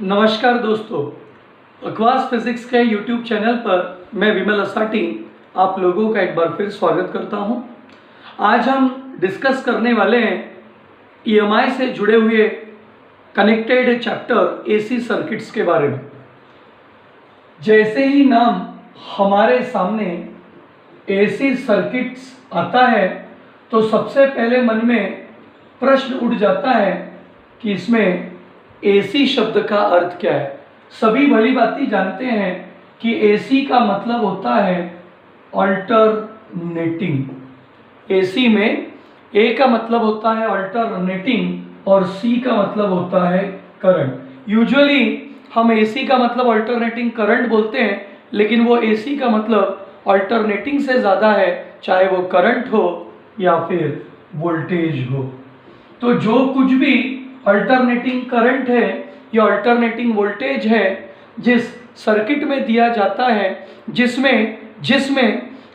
नमस्कार दोस्तों, बकवास फिजिक्स के यूट्यूब चैनल पर मैं विमल असाटी आप लोगों का एक बार फिर स्वागत करता हूं। आज हम डिस्कस करने वाले हैं ईएमआई से जुड़े हुए कनेक्टेड चैप्टर एसी सर्किट्स के बारे में। जैसे ही नाम हमारे सामने एसी सर्किट्स आता है तो सबसे पहले मन में प्रश्न उठ जाता है कि इसमें एसी शब्द का अर्थ क्या है। सभी भली भांति जानते हैं कि एसी का मतलब होता है अल्टरनेटिंग। एसी में ए का मतलब होता है अल्टरनेटिंग और सी का मतलब होता है करंट। यूजुअली हम एसी का मतलब अल्टरनेटिंग करंट बोलते हैं, लेकिन वो एसी का मतलब अल्टरनेटिंग से ज़्यादा है, चाहे वो करंट हो या फिर वोल्टेज हो। तो जो कुछ भी अल्टरनेटिंग करंट है या अल्टरनेटिंग वोल्टेज है जिस सर्किट में दिया जाता है, जिसमें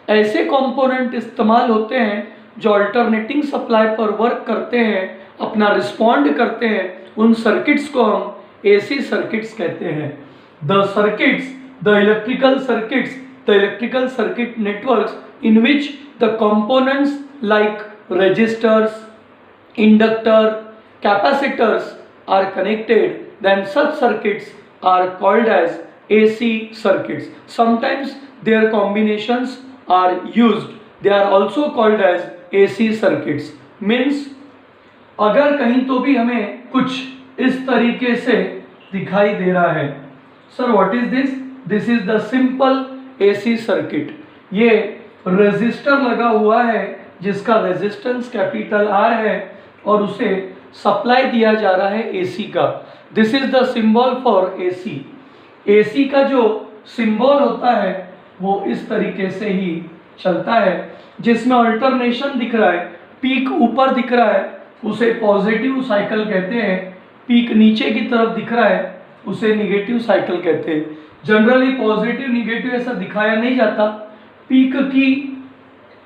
ऐसे कंपोनेंट इस्तेमाल होते हैं जो अल्टरनेटिंग सप्लाई पर वर्क करते हैं, अपना रिस्पॉन्ड करते हैं, उन सर्किट्स को हम एसी सर्किट्स कहते हैं। The circuits, the electrical circuit networks in which the components like resistors, inductor, capacitors are connected, then such circuits are called as AC circuits. Sometimes their combinations are used. They are also called as AC circuits. Means अगर कहीं तो भी हमें कुछ इस तरीके से दिखाई दे रहा है, sir what is this? This is the simple AC circuit. ये रेजिस्टर लगा हुआ है जिसका रेजिस्टेंस कैपिटल आर है और उसे सप्लाई दिया जा रहा है एसी का। This is the symbol for AC. AC का जो सिंबल होता है वो इस तरीके से ही चलता है, जिसमें अल्टरनेशन दिख रहा है, पीक ऊपर दिख रहा है उसे पॉजिटिव साइकिल कहते हैं, पीक नीचे की तरफ दिख रहा है उसे निगेटिव साइकिल कहते हैं। जनरली पॉजिटिव निगेटिव ऐसा दिखाया नहीं जाता। पीक की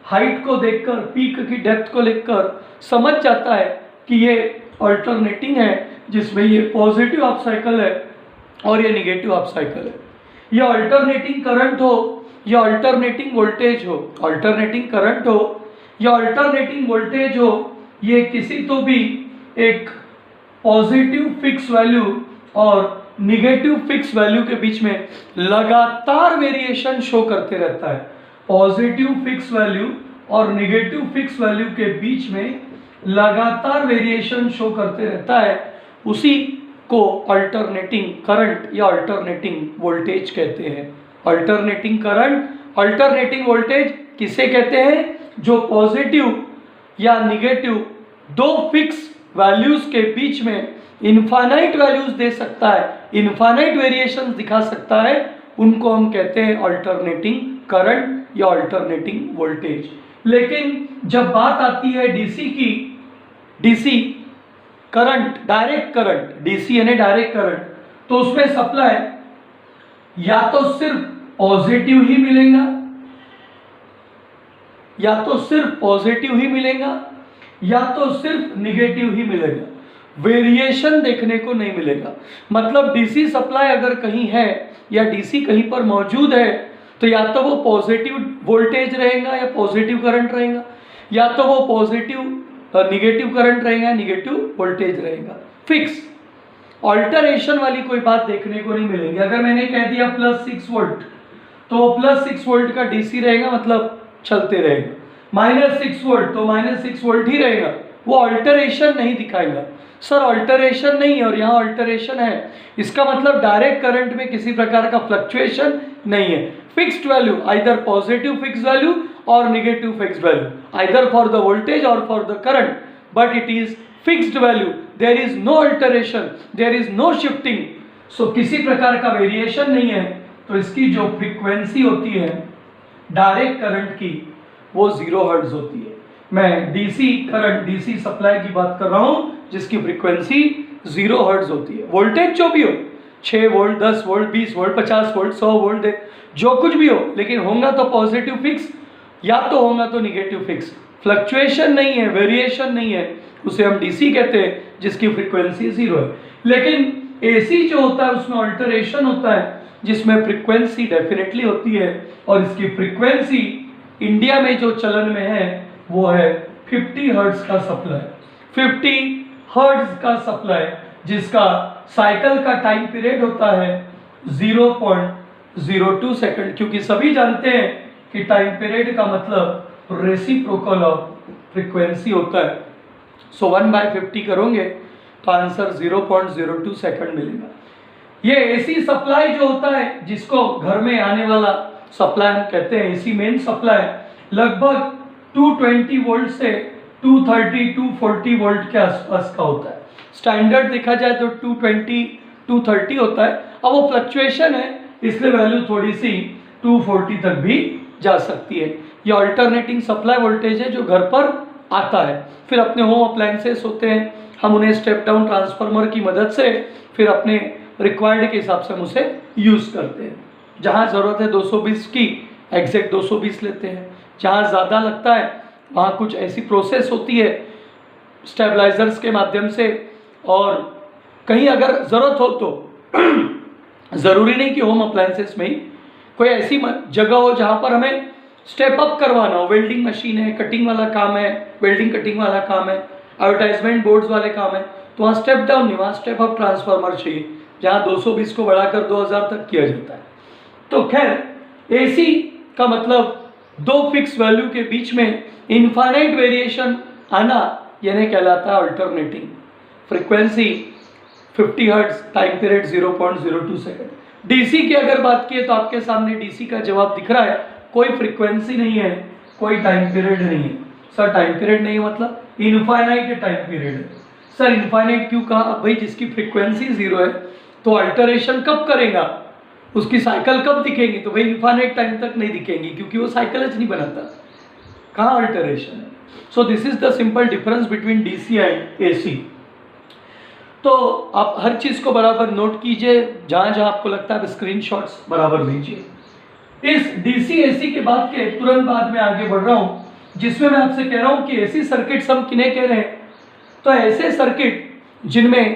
हाइट को देखकर, पीक की डेप्थ को देखकर समझ जाता है कि ये अल्टरनेटिंग है, जिसमें ये पॉजिटिव हाफ साइकिल है और ये निगेटिव हाफ साइकिल है। ये अल्टरनेटिंग करंट हो या अल्टरनेटिंग वोल्टेज हो, अल्टरनेटिंग करंट हो या अल्टरनेटिंग वोल्टेज हो, ये किसी तो भी एक पॉजिटिव फिक्स वैल्यू और निगेटिव फिक्स वैल्यू के बीच में लगातार वेरिएशन शो करते रहता है। पॉजिटिव फिक्स वैल्यू और निगेटिव फिक्स वैल्यू के बीच में लगातार वेरिएशन शो करते रहता है, उसी को अल्टरनेटिंग करंट या अल्टरनेटिंग वोल्टेज कहते हैं। अल्टरनेटिंग करंट, अल्टरनेटिंग वोल्टेज किसे कहते हैं? जो पॉजिटिव या निगेटिव दो फिक्स वैल्यूज के बीच में इनफाइनाइट वैल्यूज दे सकता है, इनफाइनाइट वेरिएशंस दिखा सकता है, उनको हम कहते हैं अल्टरनेटिंग करंट या अल्टरनेटिंग वोल्टेज। लेकिन जब बात आती है डीसी की, DC current, direct current, DC यानी डायरेक्ट करंट, तो उसमें सप्लाई या तो सिर्फ पॉजिटिव ही मिलेगा, या तो सिर्फ पॉजिटिव ही मिलेगा या तो सिर्फ निगेटिव ही मिलेगा, वेरिएशन देखने को नहीं मिलेगा। मतलब डीसी सप्लाई अगर कहीं है या डीसी कहीं पर मौजूद है तो या तो वो पॉजिटिव वोल्टेज रहेगा या पॉजिटिव करंट रहेगा, या तो वो पॉजिटिव निगेटिव करंट रहेगा, निगेटिव वोल्टेज रहेगा, फिक्स। ऑल्टरेशन वाली कोई बात देखने को नहीं मिलेगी। अगर मैंने कह दिया +6 वोल्ट तो +6 वोल्ट का डीसी रहेगा, मतलब चलते रहेगा। -6 वोल्ट तो -6 वोल्ट ही रहेगा, वो अल्टरेशन नहीं दिखाएगा। सर अल्टरेशन नहीं है और यहाँ अल्टरेशन है, इसका मतलब डायरेक्ट करंट में किसी प्रकार का फ्लक्चुएशन नहीं है। Fixed value, either positive fix value और negative fix value, either for the voltage और for the current, but it is fixed value. There is no alteration, there is no shifting. So किसी प्रकार का variation नहीं है, तो इसकी जो फ्रीक्वेंसी होती है डायरेक्ट करंट की वो 0 हर्ट्ज होती है। मैं डीसी करंट, डीसी सप्लाई की बात कर रहा हूं जिसकी फ्रीक्वेंसी 0 हर्ट्ज होती है। वोल्टेज जो भी हो, 6 volt, 10 volt, 20 volt, 50 volt, 100 volt, जो कुछ भी हो, लेकिन होगा तो पॉजिटिव फिक्स या तो होगा तो निगेटिव फिक्स। फ्लक्चुएशन नहीं है, वेरिएशन नहीं है, उसे हम डीसी कहते हैं, जिसकी फ्रीक्वेंसी 0 है। लेकिन एसी जो होता है उसमें अल्टरेशन होता है, जिसमें फ्रीक्वेंसी डेफिनेटली होती है, और इसकी फ्रीक्वेंसी इंडिया में जो चलन में है वो है 50 हर्ट्ज का सप्लाई। 50 हर्ट्ज का सप्लाई, जिसका साइकिल का टाइम पीरियड होता है 0.02 सेकंड, क्योंकि सभी जानते हैं कि टाइम पीरियड का मतलब रेसिप्रोकल ऑफ फ्रीक्वेंसी होता है। सो 1/50 करोगे तो आंसर 0.02 सेकंड मिलेगा। ये एसी सप्लाई जो होता है, जिसको घर में आने वाला सप्लाई हम कहते हैं एसी मेन सप्लाई, लगभग 220 वोल्ट से 240 वोल्ट के आसपास का होता है। स्टैंडर्ड देखा जाए तो 220 230 होता है। अब वो फ्लक्चुएशन है, इसलिए वैल्यू थोड़ी सी 240 तक भी जा सकती है। ये अल्टरनेटिंग सप्लाई वोल्टेज है जो घर पर आता है। फिर अपने होम अप्लायंसेस होते हैं, हम उन्हें स्टेप डाउन ट्रांसफार्मर की मदद से फिर अपने रिक्वायर्ड के हिसाब से हम उसे यूज़ करते हैं। जहाँ ज़रूरत है 220 की, एग्जैक्ट 220 लेते हैं। जहाँ ज़्यादा लगता है वहाँ कुछ ऐसी प्रोसेस होती है स्टेबलाइजर्स के माध्यम से, और कहीं अगर ज़रूरत हो तो ज़रूरी नहीं कि होम अप्लायंसेस में ही, कोई ऐसी जगह हो जहाँ पर हमें स्टेप अप करवाना हो, वेल्डिंग मशीन है, कटिंग वाला काम है, वेल्डिंग कटिंग वाला काम है, एडवर्टाइजमेंट बोर्ड्स वाले काम है, तो वहाँ स्टेप डाउन नहीं, वहाँ स्टेप अप ट्रांसफार्मर चाहिए, जहाँ 220 को बढ़ाकर 2000 तक किया जाता है। तो खैर एसी का मतलब दो फिक्स वैल्यू के बीच में इनफाइनाइट वेरिएशन आना, यानी कहलाता है alternating. Frequency 50 hertz, time period 0.02 second. DC की अगर बात की तो आपके सामने डीसी का जवाब दिख रहा है, कोई फ्रीक्वेंसी नहीं है, कोई टाइम पीरियड नहीं है। सर टाइम पीरियड नहीं मतलब इनफाइनाइट टाइम पीरियड है। सर इनफाइनाइट क्यों कहा? भाई जिसकी फ्रीक्वेंसी 0 है तो अल्टरेशन कब करेगा, उसकी साइकिल कब दिखेंगी? तो भाई इनफाइनाइट टाइम तक नहीं दिखेंगी, क्योंकि वो साइकिल नहीं बनाता, कहाँ अल्टरेशन है। So this is the simple difference between DC and AC. तो आप हर चीज़ को बराबर नोट कीजिए, जहाँ जहाँ आपको लगता है स्क्रीनशॉट्स बराबर लीजिए। इस डीसी एसी के बाद के तुरंत बाद में आगे बढ़ रहा हूँ, जिसमें मैं आपसे कह रहा हूँ कि एसी सर्किट्स हम किन्हें कह रहे हैं। तो ऐसे सर्किट जिनमें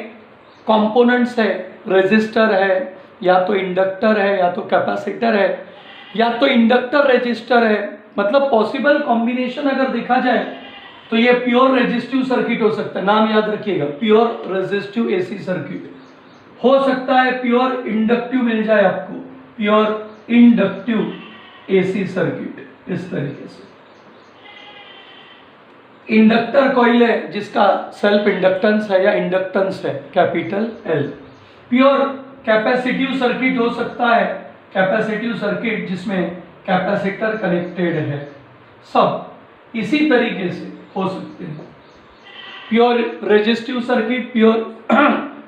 कंपोनेंट्स है, रेजिस्टर है, या तो इंडक्टर है, या तो कैपेसिटर है, या तो इंडक्टर रेजिस्टर है, मतलब पॉसिबल कॉम्बिनेशन अगर देखा जाए तो ये प्योर रेजिस्टिव सर्किट हो सकता है। नाम याद रखिएगा, प्योर रेजिस्टिव एसी सर्किट हो सकता है, प्योर इंडक्टिव मिल जाए आपको, प्योर इंडक्टिव एसी सर्किट। इस तरीके से इंडक्टर कॉइल है जिसका सेल्फ इंडक्टेंस है या इंडक्टेंस है capital L. Pure capacitive circuit हो सकता है, कैपेसिटिव सर्किट जिसमें कैपेसिटर कनेक्टेड है। सब इसी तरीके से हो सकते हैं। Pure resistive circuit, pure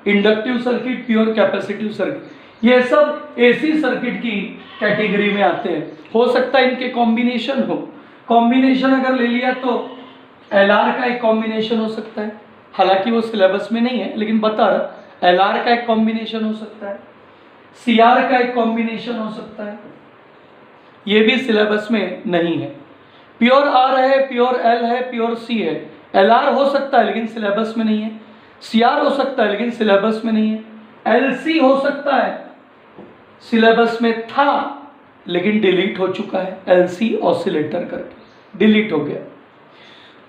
inductive circuit, pure capacitive circuit, ये सब एसी सर्किट की कैटेगरी में आते हैं। हो सकता है इनके कॉम्बिनेशन हो। कॉम्बिनेशन अगर ले लिया तो एलआर का एक कॉम्बिनेशन हो सकता है, हालांकि वो सिलेबस में नहीं है लेकिन बता रहा, एलआर का एक कॉम्बिनेशन हो सकता है, सीआर का एक कॉम्बिनेशन हो सकता है, ये भी सिलेबस में नहीं है। प्योर आर है, प्योर एल है, प्योर सी है। एलआर हो सकता है लेकिन सिलेबस में नहीं है, सीआर हो सकता है लेकिन सिलेबस में नहीं है, एलसी हो सकता है, सिलेबस में था लेकिन डिलीट हो चुका है, एलसी ऑसिलेटर करके डिलीट हो गया।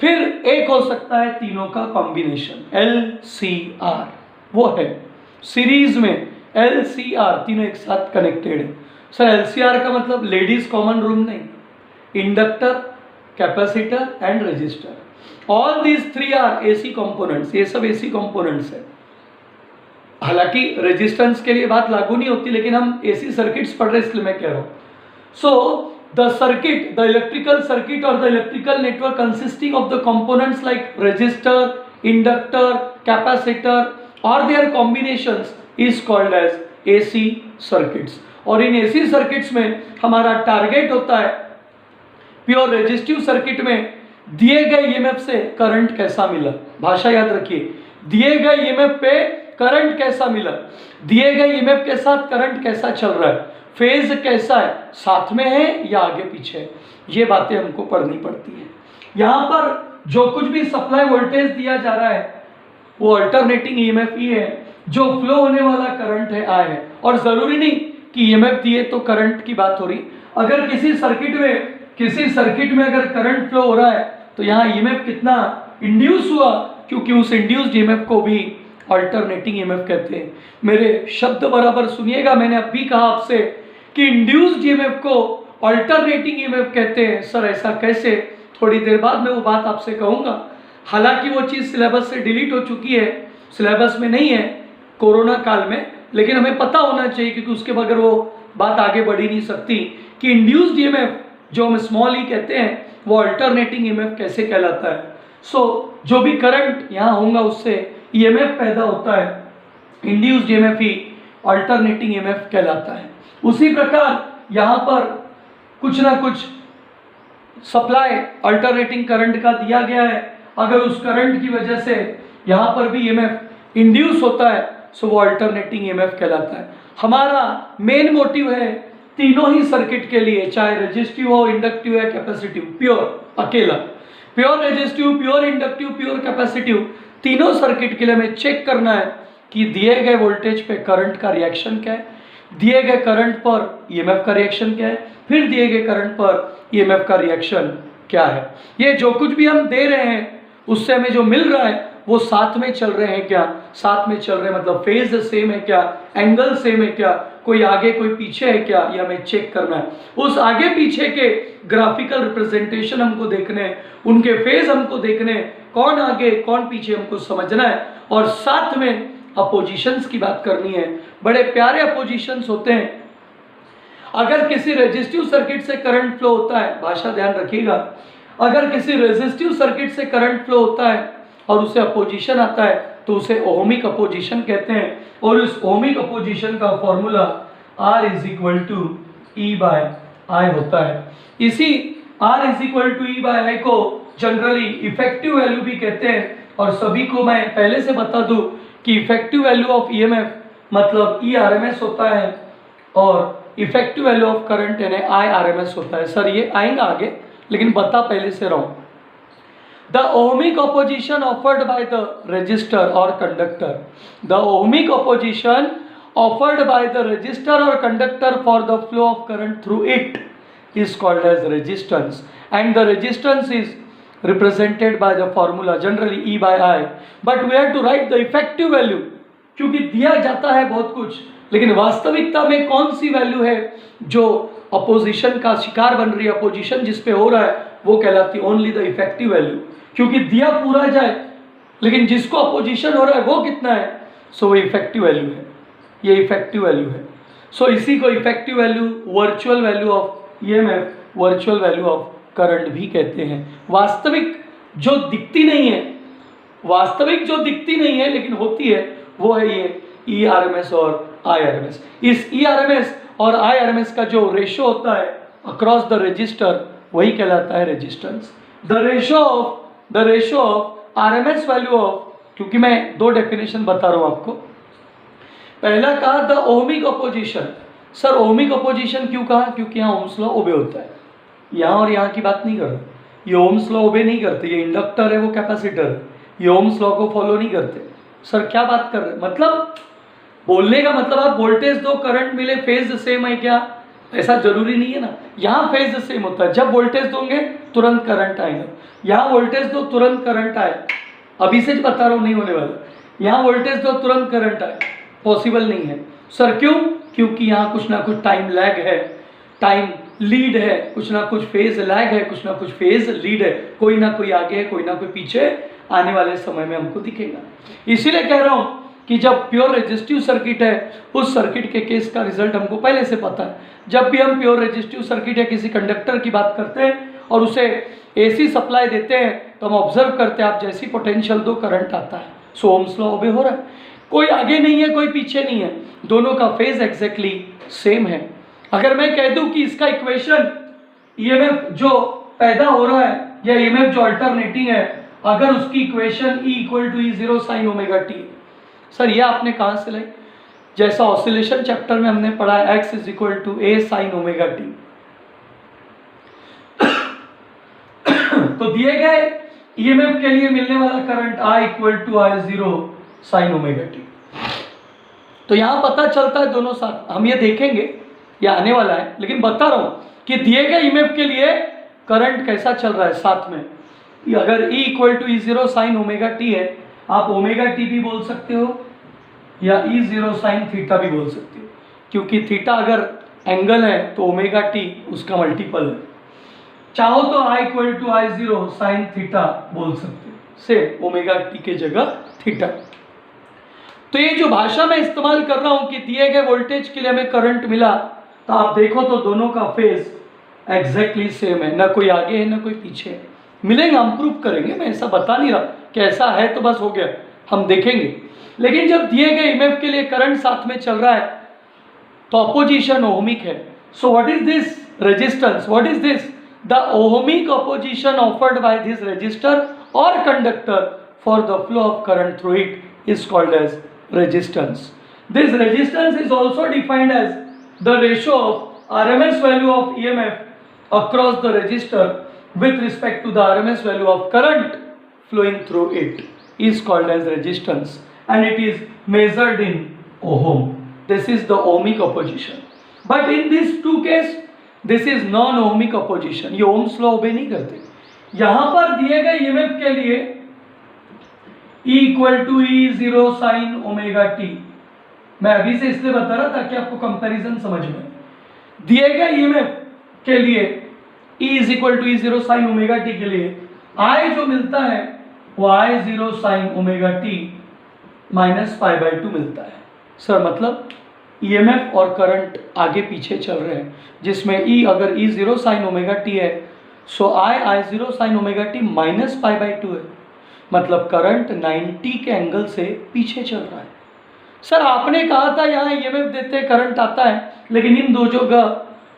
फिर एक हो सकता है तीनों का कॉम्बिनेशन, LCR, वो है सीरीज में LCR, तीनों एक साथ कनेक्टेड है। सर LCR का मतलब लेडीज कॉमन रूम नहीं, inductor, capacitor and resistor, all these three are AC components, ये सब एसी कंपोनेंट्स है। हालांकि रेजिस्टेंस के लिए बात लागू नहीं होती, लेकिन हम एसी सर्किट्स पढ़ रहे इसलिए मैं कह रहा हूँ। सो the circuit, the electrical circuit or the electrical network consisting of the components like resistor, inductor, capacitor or their combinations is called as AC circuits। और इन AC circuits में हमारा टारगेट होता है प्योर रेजिस्टिव सर्किट में दिए गए EMF से current कैसा मिला। भाषा याद रखिए, दिए गए EMF पे करंट कैसा मिला, दिए गए EMF के साथ करंट कैसा चल रहा है, फेज कैसा है, साथ में है या आगे पीछे है, ये बातें हमको पढ़नी पड़ती है। यहाँ पर जो कुछ भी सप्लाई वोल्टेज दिया जा रहा है वो अल्टरनेटिंग EMF ही है, जो फ्लो होने वाला करंट है I है। और जरूरी नहीं कि ईएमएफ दिए तो करंट की बात हो रही, अगर किसी सर्किट में अगर करंट फ्लो हो रहा है तो यहाँ ईएमएफ कितना इंड्यूस हुआ, क्योंकि उस इंड्यूस्ड ईएमएफ को भी अल्टरनेटिंग ईएमएफ कहते हैं। मेरे शब्द बराबर सुनिएगा, मैंने अभी कहा आपसे कि इंड्यूस्ड ईएमएफ को अल्टरनेटिंग ईएमएफ कहते हैं। सर ऐसा कैसे? थोड़ी देर बाद मैं वो बात आपसे कहूँगा। हालांकि वो चीज़ सिलेबस से डिलीट हो चुकी है, सिलेबस में नहीं है कोरोना काल में, लेकिन हमें पता होना चाहिए क्योंकि उसके बगैर वो बात आगे बढ़ ही नहीं सकती कि इंड्यूस्ड ईएमएफ जो हम स्मॉल ई कहते हैं वो अल्टरनेटिंग ईएमएफ कैसे कहलाता है। जो भी करंट यहाँ होगा उससे ईएमएफ पैदा होता है, इंड्यूस्ड ईएमएफ ही अल्टरनेटिंग ईएमएफ कहलाता है। उसी प्रकार यहाँ पर कुछ ना कुछ सप्लाई अल्टरनेटिंग करंट का दिया गया है, अगर उस करंट की वजह से यहाँ पर भी ईएमएफ इंड्यूस होता है सो वो अल्टरनेटिंग ईएमएफ कहलाता है। हमारा मेन मोटिव है तीनों ही सर्किट के लिए, चाहे रेजिस्टिव हो, इंडक्टिव है, कैपेसिटिव, प्योर अकेला, pure resistive, pure inductive, pure capacitive, तीनों सर्किट के लिए हमें चेक करना है कि दिए गए वोल्टेज पे करंट का रिएक्शन क्या है, दिए गए करंट पर ईएमएफ का रिएक्शन क्या है, फिर दिए गए करंट पर ईएमएफ का रिएक्शन क्या है। ये जो कुछ भी हम दे रहे हैं उससे हमें जो मिल रहा है वो साथ में चल रहे हैं क्या, साथ में चल रहे हैं मतलब फेज सेम है क्या, एंगल सेम है क्या, कोई आगे कोई पीछे है क्या, ये हमें चेक करना है। उस आगे पीछे के ग्राफिकल रिप्रेजेंटेशन हमको देखने हैं, उनके फेज हमको देखने हैं, कौन आगे कौन पीछे हमको समझना है, और साथ में अपोजिशंस की बात करनी है। बड़े प्यारे अपोजिशंस होते हैं। अगर किसी रेजिस्टिव सर्किट से करंट फ्लो होता है, भाषा ध्यान रखिएगा, अगर किसी रेजिस्टिव सर्किट से करंट फ्लो होता है और उसे अपोजिशन आता है तो उसे ओहमिक अपोजिशन कहते हैं, और इस ओहमिक अपोजिशन का formula R is equal to E by I होता है। इसी R is equal to E by I को जनरली इफेक्टिव वैल्यू भी कहते हैं, और सभी को मैं पहले से बता दूं कि इफेक्टिव वैल्यू ऑफ ईएमएफ मतलब ERMS होता है और इफेक्टिव वैल्यू ऑफ करंट यानी IRMS होता है। सर ये आएगा आगे, लेकिन बता पहले से रहा हूं। The ohmic opposition offered by the resistor or conductor, the ohmic opposition offered by the resistor or conductor for the flow of current through it is called as resistance, and the resistance is represented by the formula generally E by I, but we have to write the effective value, क्योंकि दिया जाता है बहुत कुछ लेकिन वास्तविकता में कौन सी वैल्यू है जो अपोजिशन का शिकार बन रही है, अपोजिशन जिस पे हो रहा है वो कहलाती है ओनली द इफेक्टिव वैल्यू, क्योंकि दिया पूरा जाए लेकिन जिसको अपोजिशन हो रहा है वो कितना है, सो वो इफेक्टिव वैल्यू है, ये इफेक्टिव वैल्यू है। सो इसी को effective value, virtual value of EMF, virtual value of current भी कहते हैं। वास्तविक जो दिखती नहीं है, वास्तविक जो दिखती नहीं है लेकिन होती है वो है ये ERMS और IRMS। इस ERMS और IRMS का जो रेशो होता है अक्रॉस द रजिस्टर वही कहलाता है resistance. The ratio of RMS value of, क्योंकि मैं दो डेफिनेशन बता रहा हूँ आपको। पहला कहा the ohmic opposition. Sir ohmic opposition क्यों कहा? क्योंकि यहाँ ओम्स लॉ ओबे होता है, यहाँ और यहाँ की बात नहीं कर रहा, ये ओम्स लॉ ओबे नहीं करते, ये इंडक्टर है वो कैपेसिटर है, ये ओम्स लॉ को फॉलो नहीं करते। सर क्या बात कर रहे हैं? मतलब बोलने का मतलब आप वोल्टेज दो करंट मिले फेज सेम है क्या, ऐसा जरूरी नहीं है ना। यहाँ फेज सेम होता है, जब वोल्टेज दोगे तुरंत करंट आएगा, यहाँ वोल्टेज दो तुरंत करंट आए, अभी से बता रहा हूँ नहीं होने वाला, यहाँ वोल्टेज दो तुरंत करंट आए, पॉसिबल नहीं है। सर क्यों? क्योंकि यहाँ कुछ ना कुछ टाइम लैग है, टाइम लीड है, कुछ ना कुछ फेज लैग है, कुछ ना कुछ फेज लीड है, कोई ना कोई आगे है कोई ना कोई पीछे, आने वाले समय में हमको दिखेगा। इसीलिए कह रहा हूँ कि जब प्योर रेजिस्टिव सर्किट है उस सर्किट के केस का रिजल्ट हमको पहले से पता है। जब भी हम प्योर रेजिस्टिव सर्किट या किसी कंडक्टर की बात करते हैं और उसे AC सप्लाई देते हैं तो हम ऑब्जर्व करते हैं आप जैसी पोटेंशियल दो करंट आता है, सो ओम्स लॉ ओबे हो रहा है, कोई आगे नहीं है कोई पीछे नहीं है, दोनों का फेज एग्जैक्टली सेम है। अगर मैं कह दूं कि इसका इक्वेशन EMF जो पैदा हो रहा है या EMF जो अल्टरनेटिंग है, अगर उसकी equation E equal to E0 sine omega T, sir ये आपने कहाँ से लाई? जैसा ऑसिलेशन चैप्टर में हमने पढ़ा है x is equal to A sine omega T. तो दिए गए EMF के लिए मिलने वाला current I equal to I0 sine omega T. तो यहाँ पता चलता है दोनों साथ, हम ये देखेंगे, ये आने वाला है, लेकिन बता रहा हूँ कि दिए गए ईएमएफ के लिए करंट कैसा चल रहा है साथ में। अगर E equal to E0 sine omega T है, आप ओमेगा टी भी बोल सकते हो या E0 साइन थीटा भी बोल सकते हो, क्योंकि थीटा अगर एंगल है तो ओमेगा टी उसका मल्टीपल है। चाहो तो I equal to I0 sine theta बोल सकते हो, सेम ओमेगा टी के जगह थीटा। तो ये जो भाषा मैं इस्तेमाल कर रहा हूं कि दिए गए वोल्टेज के लिए हमें करंट मिला, तो आप देखो तो दोनों का फेज एग्जैक्टली सेम है, ना कोई आगे है ना कोई पीछे है। मिलेंगे, हम प्रूव करेंगे, मैं ऐसा बता नहीं रहा कि ऐसा है तो बस हो गया, हम देखेंगे। लेकिन जब दिए गए ईएमएफ के लिए करंट साथ में चल रहा है तो अपोजिशन ओहमिक है। So what is this resistance, what is this, the ohmic opposition offered by this resistor और conductor for the flow of current through it is called as resistance. This resistance is also defined as the ratio of RMS value of EMF across the resistor with respect to the RMS value of current flowing through it is called as resistance, and it is measured in ohm. This is the ohmic opposition. But in these two cases, this is non-ohmic opposition. ये ohms law obey नहीं करते। यहाँ पर दिए गए EMF के लिए E equal to E0 sine omega T, मैं अभी से इसलिए बता रहा ताकि आपको कंपैरिजन समझ में। दिए गए ईएमएफ के लिए E is equal to E0 sine omega T के लिए I जो मिलता है वो I0 sine omega T minus pi by 2 मिलता है। सर मतलब ईएमएफ और करंट आगे पीछे चल रहे हैं, जिसमें E अगर E0 साइन ओमेगा टी है सो I0 sine omega T minus pi by 2 है, मतलब करंट 90 के एंगल से पीछे चल रहा है। सर आपने कहा था यहाँ ईएमएफ देते हैं करंट आता है, लेकिन इन दो जगह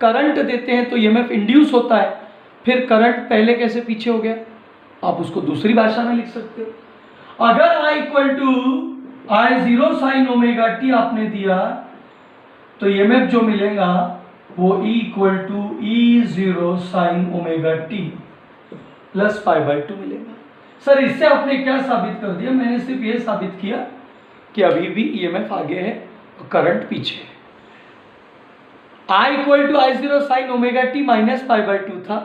करंट देते हैं तो ईएमएफ इंड्यूस होता है, फिर करंट पहले कैसे पीछे हो गया? आप उसको दूसरी भाषा में लिख सकते हो। अगर I equal to I0 sine omega T आपने दिया तो ईएमएफ जो मिलेगा वो E equal to E0 sine omega T plus pi by 2 मिलेगा। सर इससे आपने क्या साबित कर दिया? मैंने सिर्फ ये साबित किया कि अभी भी ईएमएफ आगे है और करंट पीछे है। I equal to I0 sine omega T minus pi by 2 था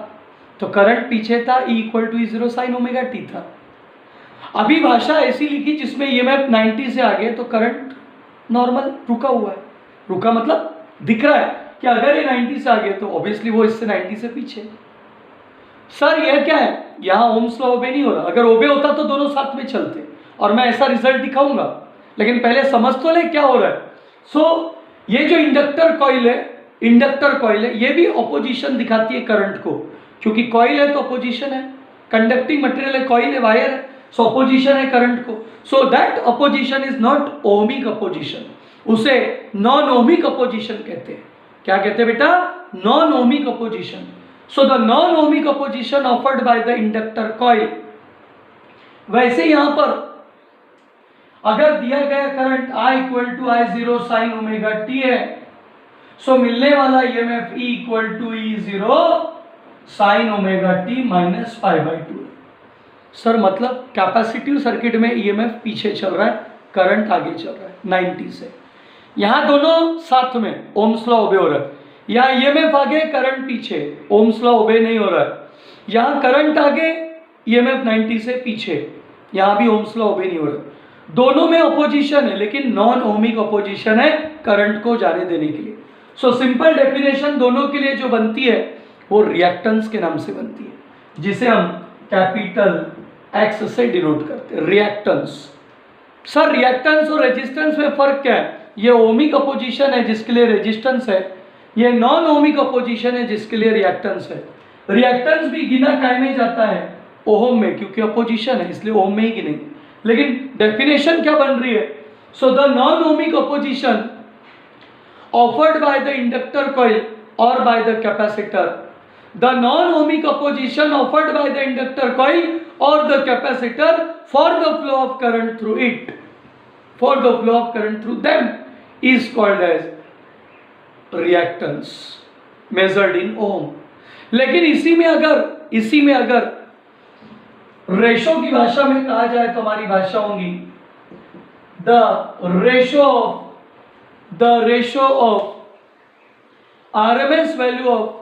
तो करंट पीछे था, E equal to E0 sine omega T था। अभी भाषा ऐसी लिखी जिसमें ईएमएफ 90 से आगे तो करंट नॉर्मल रुका हुआ है। रुका मतलब दिख रहा है कि अगर ये 90 से आगे तो ऑब्वियसली वो इससे 90 से पीछे। सर ये क्या है? यहाँ ओम्स लॉ ओबे नहीं हो रहा। अगर ओबे होता तो दोनों साथ में चलते और मैं ऐसा रिजल्ट दिखाऊंगा, लेकिन पहले समझ तो ले क्या हो रहा है। सो ये जो इंडक्टर कॉइल है ये भी ऑपोजिशन दिखाती है करंट को, क्योंकि कॉइल है तो ऑपोजिशन है, कंडक्टिंग मटेरियल है, कॉइल है, वायर है, सो ऑपोजिशन है करंट को। So that opposition is not ohmic opposition, उसे नॉन ओमिक ऑपोजिशन कहते हैं। क्या कहते हैं बेटा? Non ohmic opposition. So the non-ohmic opposition offered by the inductor coil, वैसे यहां पर अगर दिया गया current I equal to I0 sine omega T है, सो मिलने वाला EMF E equal to E0 sine omega T minus pi by 2। Sir मतलब कैपेसिटिव सर्किट में ईएमएफ पीछे चल रहा है, करंट आगे चल रहा है 90 से। यहां दोनों साथ में ओम्स लॉ ओबे हो रहा है। यहाँ ईएमएफ आगे करंट पीछे, ओम्स लॉ ओबे नहीं हो रहा है। यहाँ करंट आगे ईएमएफ 90 से पीछे, यहाँ भी ओम्स लॉ ओबे नहीं हो रहा है। दोनों में अपोजिशन है, लेकिन नॉन ओमिक अपोजिशन है करंट को जाने देने के लिए। सो सिंपल डेफिनेशन दोनों के लिए जो बनती है वो रिएक्टेंस के नाम से बनती है, जिसे हम कैपिटल एक्स से डिनोट करते हैं, रिएक्टेंस। सर रिएक्टेंस और रेजिस्टेंस में फर्क क्या है? ये ओमिक अपोजिशन है जिसके लिए रेजिस्टेंस है, ये नॉन ओमिक अपोजिशन है जिसके लिए रिएक्टेंस है। रिएक्टेंस भी गिना काय में जाता है? ओम में, क्योंकि अपोजिशन है इसलिए ओम में ही गिनेंगे। लेकिन डेफिनेशन क्या बन रही है? So the non ohmic opposition offered by the inductor coil और by the capacitor, the non ohmic opposition offered by the inductor coil और the capacitor for the flow of current through it, for the flow of current through them is called as reactance measured in ohm. लेकिन इसी में अगर ratio की भाषा में कहा जाए तो हमारी भाषा होगी the ratio of the ratio of RMS value of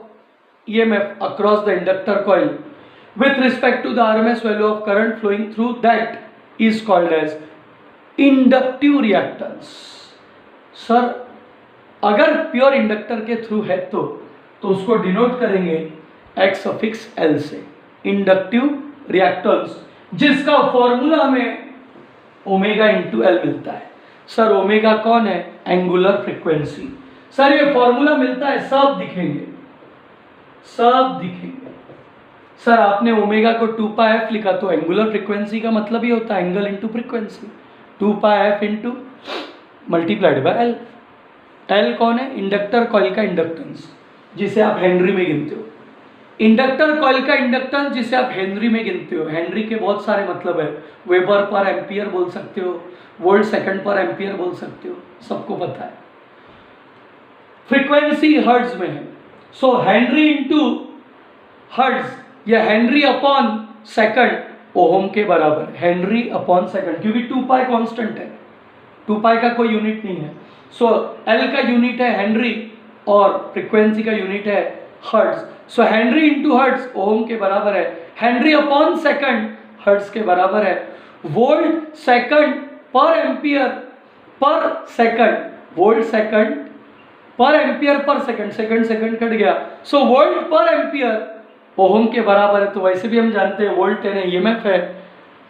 EMF across the inductor coil with respect to the RMS value of current flowing through that is called as inductive reactance. Sir अगर pure inductor के through है तो उसको denote करेंगे X suffix L से, inductive reactance, जिसका formula में omega into L मिलता है। सर ओमेगा कौन है? Angular frequency. सर ये फॉर्मूला मिलता है, सब दिखेंगे, सब दिखेंगे। सर आपने ओमेगा को 2πf लिखा तो एंगुलर फ्रीक्वेंसी का मतलब ही होता है angle into frequency, 2πf into multiplied by L. L कौन है? इंडक्टर कॉइल का इंडक्टेंस, जिसे आप हेनरी में गिनते हो। इंडक्टर कॉइल का इंडक्टेंस जिसे आप हेनरी में गिनते हो। हेनरी के बहुत सारे मतलब है, वेबर पर एम्पियर बोल सकते हो, वोल्ट सेकंड पर एम्पियर बोल सकते हो, सबको पता है। फ्रीक्वेंसी हर्ट्ज में है, सो हेनरी इंटू हर्ट्ज या हेनरी अपॉन सेकंड ओम के बराबर है, हेनरी अपॉन सेकंड, क्योंकि 2π कांस्टेंट है, 2π का कोई यूनिट नहीं है। सो एल का यूनिट है हेनरी और फ्रीक्वेंसी का यूनिट है हर्ट्ज। सो हेनरी इंटू हर्ट्ज ओम के बराबर है, हेनरी अपॉन सेकंड हर्ट्ज के बराबर है, वोल्ट सेकंड पर ampere per second, volt second पर ampere per second, second second cut गया, सो वोल्ट पर एम्पियर ओम के बराबर है। तो वैसे भी हम जानते हैं वोल्ट यानी ईएमएफ है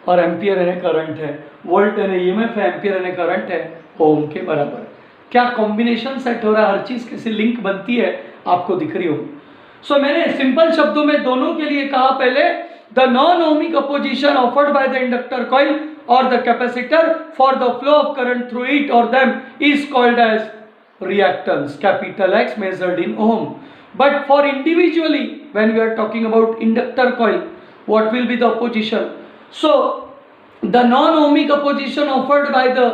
और एम्पियर यानी करंट है, वोल्ट यानी ईएमएफ है, एम्पियर यानी करंट है, ओम के बराबर है। क्या कॉम्बिनेशन सेट हो रहा है, हर चीज कैसे लिंक बनती है आपको दिख रही होगी। सो मैंने सिंपल शब्दों में दोनों के लिए कहा पहले, the non ohmic opposition offered by the inductor coil और the capacitor for the flow of current through it और them is called as reactance, capital X measured in ohm. But for individually, when we are talking about inductor coil, what will be the opposition? So the non-ohmic opposition offered by the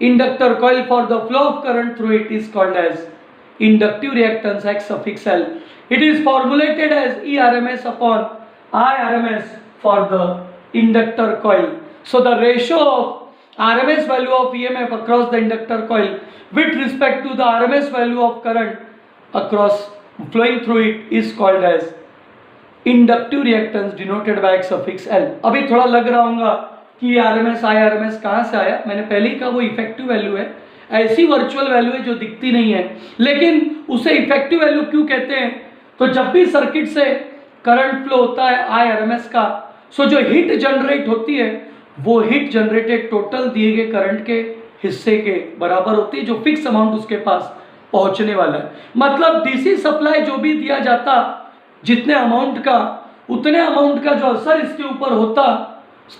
inductor coil for the flow of current through it is called as inductive reactance X suffix L. It is formulated as ERMS upon IRMS for the inductor coil. So the ratio of RMS value of EMF across the inductor coil with respect to the RMS value of current across flowing through it is called as inductive reactance denoted by X suffix L. अभी थोड़ा लग रहा होगा कि RMS IRMS कहाँ से आया, मैंने पहले ही कहा वो इफेक्टिव वैल्यू है, ऐसी वर्चुअल वैल्यू है जो दिखती नहीं है, लेकिन उसे इफेक्टिव वैल्यू क्यों कहते हैं? तो जब भी सर्किट से करंट फ्लो होता है IRMS का, सो जो हीट जनरेट होती है वो हीट जनरेटेड टोटल दिए गए करंट के हिस्से के बराबर होती है, जो फिक्स अमाउंट उसके पास पहुंचने वाला है। मतलब डीसी सप्लाई जो भी दिया जाता, जितने अमाउंट का, उतने अमाउंट का जो असर इसके ऊपर होता,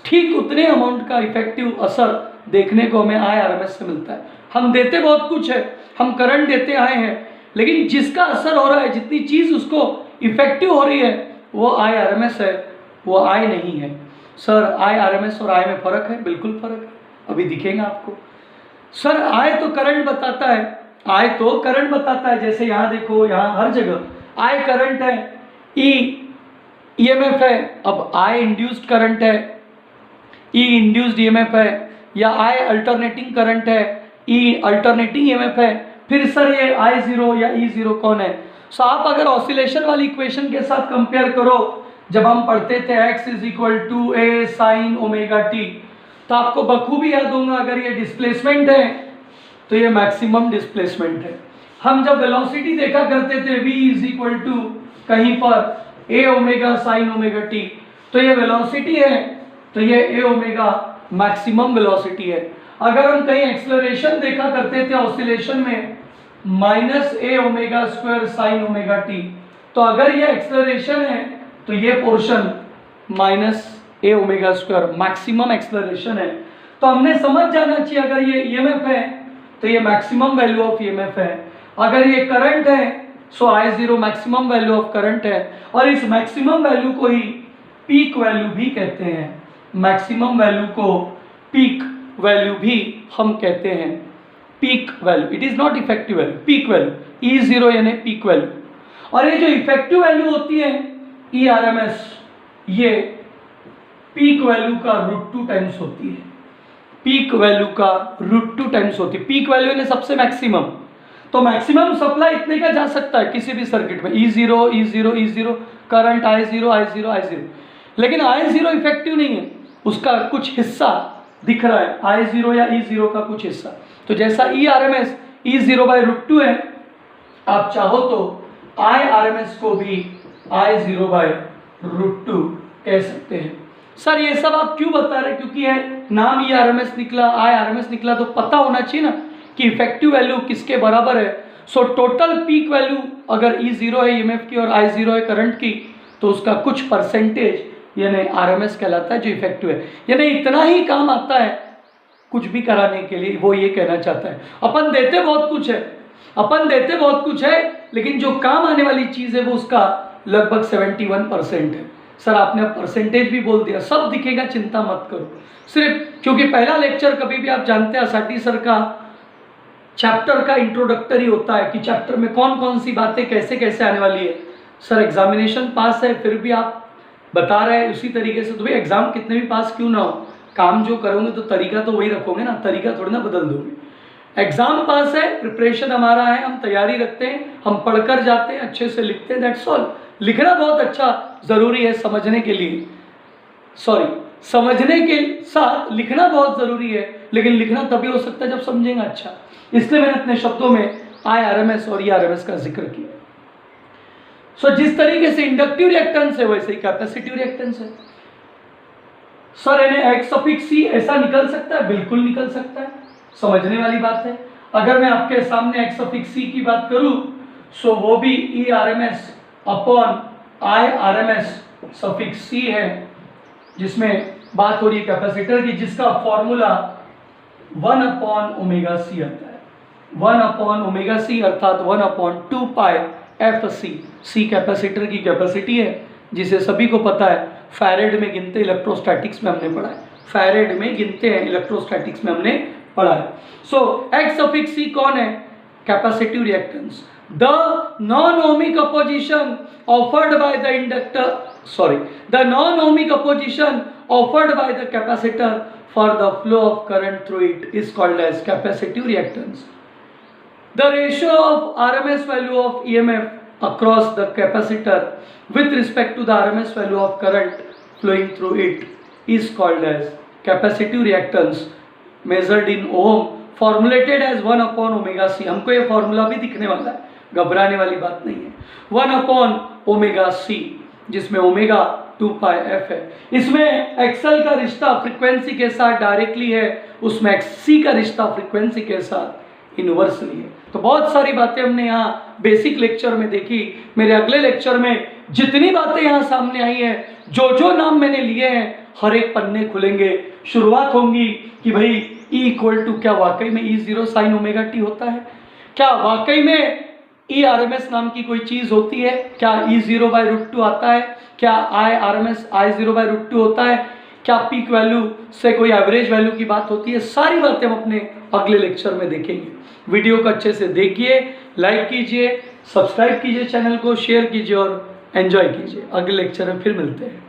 ठीक उतने अमाउंट का इफेक्टिव असर देखने को हमें IRMS से मिलता है। हम देते बहुत कुछ है, हम करंट देते आए हैं, लेकिन जिसका असर हो रहा है, जितनी चीज उसको इफेक्टिव हो रही है, वो IRMS है, वो I नहीं है। सर IRMS और I में फर्क है? बिल्कुल फर्क है, अभी दिखेगा आपको। सर I तो करंट बताता है, I तो करंट बताता है, जैसे यहाँ देखो, यहाँ हर जगह I करंट है, E EMF है, अब I इंड्यूस्ड करंट है, E इंड्यूस्ड EMF है, या I अल्टरनेटिंग करंट है, E अल्टरनेटिंग EMF है, फिर सर ये I0 या E0 कौन है? सो आप अगर ऑसिलेशन वाली इक्वेशन के साथ कंपेयर करो, जब हम पढ़ते थे x = a sin omega t, तो आपको बखूबी याद होगा, अगर ये डिस्प्लेसमेंट है तो ये मैक्सिमम डिस्प्लेसमेंट है। हम जब वेलोसिटी देखा करते थे v = कहीं पर a omega sin omega t, तो ये वेलोसिटी है, तो ये a ओमेगा मैक्सिमम वेलोसिटी है। अगर हम कहीं एक्सेलरेशन देखा करते थे ऑसिलेशन में -a omega square sin omega t, तो अगर ये एक्सेलरेशन है तो ये portion -a omega square maximum acceleration है। तो हमने समझ जाना चाहिए, अगर ये EMF है तो ये मैक्सिमम वैल्यू ऑफ EMF है, अगर ये करंट है सो I0 maximum value of current है, और इस मैक्सिमम वैल्यू को ही पीक वैल्यू भी कहते हैं। मैक्सिमम वैल्यू को पीक वैल्यू भी हम कहते हैं, peak value. It is not effective value, peak value E0 यानी पीक वैल्यू। और ये जो इफेक्टिव वैल्यू होती है ERMS, ये पीक वैल्यू का √2 टाइम्स होती है, पीक वैल्यू का √2 टाइम्स होती है। पीक वैल्यू ने सबसे मैक्सिमम, तो मैक्सिमम सप्लाई इतने का जा सकता है किसी भी सर्किट में, E0 करंट I0, लेकिन I0 इफेक्टिव नहीं है, उसका कुछ हिस्सा दिख रहा है, I0 या E0 का कुछ हिस्सा। तो जैसा ERMS E0/√2 है, आप चाहो तो IRMS को भी I0/√2 कह सकते हैं। सर ये सब आप क्यों बता रहे हैं? क्योंकि है नाम ERMS निकला, IRMS निकला, तो पता होना चाहिए ना कि इफेक्टिव वैल्यू किसके बराबर है। सो टोटल पीक वैल्यू अगर E0 है EMF की और I0 है करंट की, तो उसका कुछ परसेंटेज यानी RMS कहलाता है जो इफेक्टिव है। यानी इतना ही काम आता है कुछ भी कराने के लिए, वो ये कहना चाहता है। अपन देते बहुत कुछ है, लेकिन जो काम आने वाली चीज़ है वो उसका लगभग 71% है। सर आपने परसेंटेज भी बोल दिया, सब दिखेगा, चिंता मत करो। सिर्फ क्योंकि पहला लेक्चर कभी भी आप जानते हैं असाटी सर का चैप्टर का इंट्रोडक्टरी होता है कि चैप्टर में कौन कौन सी बातें कैसे कैसे आने वाली है। सर एग्जामिनेशन पास है फिर भी आप बता रहे हैं उसी तरीके से, तो भाई एग्जाम कितने भी पास क्यों ना हो, काम जो करोगे तो तरीका तो वही रखोगे ना, तरीका थोड़ी ना बदल दोगे। एग्जाम पास है, प्रिपरेशन हमारा है, हम तैयारी रखते हैं, हम पढ़कर जाते हैं, अच्छे से लिखते हैं, दैट्स ऑल। लिखना बहुत अच्छा ज़रूरी है समझने के लिए, समझने के साथ लिखना बहुत ज़रूरी है, लेकिन लिखना तभी हो सकता है जब समझेंगे अच्छा। इसलिए मैंने अपने शब्दों में IRMS और ERMS का जिक्र किया। जिस तरीके से इंडक्टिव रिएक्टेंस है वैसे ही कैपेसिटिव रिएक्टेंस है। सर यानी X(C) ऐसा निकल सकता है? बिल्कुल निकल सकता है, समझने वाली बात है। अगर मैं आपके सामने X(C) की बात करूं, सो वो भी ERMS अपॉन IRMS(C) है, जिसमें बात हो रही है कैपेसिटर की, जिसका फॉर्मूला 1/ωc आता है। 1/ωc अर्थात 1/2πfc। C कैपेसिटर की कैपेसिटी है, जिसे सभी को पता है, फैरेड में गिनते इलेक्ट्रोस्टैटिक्स में हमने पढ़ा है, फैरेड में गिनते हैं इलेक्ट्रोस्टैटिक्स में हमने पढ़ा है। X(C) कौन है? Capacitive reactance. The non-ohmic opposition offered by the inductor, the non-ohmic opposition offered by the capacitor for the flow of current through it is called as capacitive reactance. The ratio of RMS value of EMF across the capacitor with respect to the RMS value of current flowing through it is called as capacitive reactance, measured in ohm, formulated as 1/ωc। हमको ये formula भी दिखने वाला है, घबराने वाली बात नहीं है। 1/ωc, जिसमें ओमेगा 2πf है। इसमें एक्सएल का रिश्ता फ्रीक्वेंसी के साथ डायरेक्टली है, उसमें XC का रिश्ता फ्रीक्वेंसी के साथ इनवर्सली है। तो बहुत सारी बातें हमने यहाँ बेसिक लेक्चर में देखी। मेरे अगले लेक्चर में जितनी बातें यहाँ सामने आई हैं, जो जो नाम मैंने लिए हैं, हर एक पन्ने खुलेंगे। शुरुआत होंगी कि भाई E क्या वाकई में E0 sin ωt होता है? क्या वाकई में ERMS नाम की कोई चीज़ होती है? क्या E0/√2 आता है? क्या IRMS I0/√2 होता है? क्या पीक वैल्यू से कोई एवरेज वैल्यू की बात होती है? सारी बातें हम अपने अगले लेक्चर में देखेंगे। वीडियो को अच्छे से देखिए, लाइक कीजिए, सब्सक्राइब कीजिए चैनल को, शेयर कीजिए और एंजॉय कीजिए। अगले लेक्चर में फिर मिलते हैं।